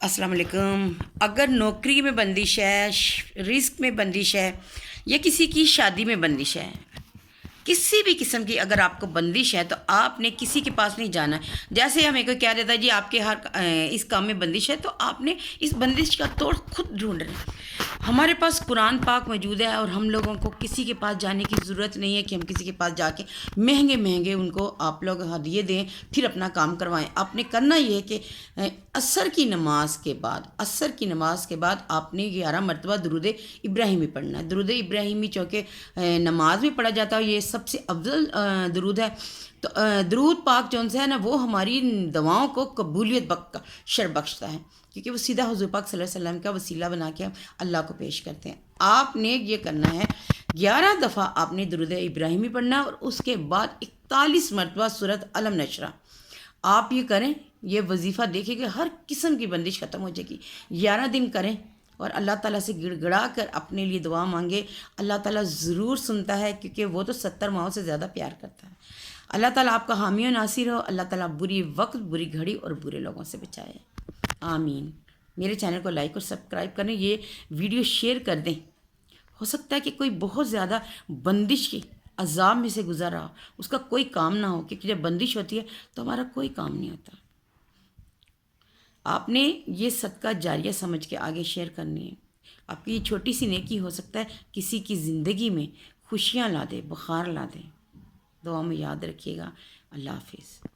السلام علیکم۔ اگر نوکری میں بندش ہے، رزق میں بندش ہے، یا کسی کی شادی میں بندش ہے، کسی بھی قسم کی اگر آپ کو بندش ہے تو آپ نے کسی کے پاس نہیں جانا ہے۔ جیسے ہمیں کوئی کہہ دیتا ہے جی آپ کے اس کام میں بندش ہے، تو آپ نے اس بندش کا توڑ خود ڈھونڈنا ہے۔ ہمارے پاس قرآن پاک موجود ہے، اور ہم لوگوں کو کسی کے پاس جانے کی ضرورت نہیں ہے کہ ہم کسی کے پاس جا کے مہنگے ان کو آپ لوگ ہدیے دیں پھر اپنا کام کروائیں۔ آپ نے کرنا یہ ہے کہ عصر کی نماز کے بعد آپ نے 11 مرتبہ درود ابراہیمی پڑھنا ہے۔ درود ابراہیمی چونکہ نماز میں پڑھا جاتا ہے، یہ سب سے افضل درود ہے۔ تو درود پاک جو ہے نا، وہ ہماری دعاؤں کو قبولیت بخشتا ہے، کیونکہ وہ سیدھا حضور پاک صلی اللہ علیہ وسلم کا وسیلہ بنا کے ہم اللہ کو پیش کرتے ہیں۔ آپ نے یہ کرنا ہے، 11 دفعہ آپ نے درود ابراہیمی پڑھنا ہے، اور اس کے بعد 41 مرتبہ سورۃ علم نشرہ آپ یہ کریں۔ یہ وظیفہ دیکھیں کہ ہر قسم کی بندش ختم ہو جائے گی۔ 11 دن کریں اور اللہ تعالیٰ سے گڑ گڑا کر اپنے لیے دعا مانگے۔ اللہ تعالیٰ ضرور سنتا ہے، کیونکہ وہ تو 70 ماؤں سے زیادہ پیار کرتا ہے۔ اللہ تعالیٰ آپ کا حامی و ناصر ہو۔ اللہ تعالیٰ بری وقت، بری گھڑی اور برے لوگوں سے بچائے، آمین۔ میرے چینل کو لائک اور سبسکرائب کریں، یہ ویڈیو شیئر کر دیں۔ ہو سکتا ہے کہ کوئی بہت زیادہ بندش کی عذاب میں سے گزر رہا ہو، اس کا کوئی کام نہ ہو، کیونکہ جب بندش ہوتی ہے تو ہمارا کوئی کام نہیں ہوتا۔ آپ نے یہ صدقہ جاریہ سمجھ کے آگے شیئر کرنی ہے۔ آپ کی یہ چھوٹی سی نیکی ہو سکتا ہے کسی کی زندگی میں خوشیاں لا دے، بخار لا دے۔ دعا میں یاد رکھیے گا۔ اللہ حافظ۔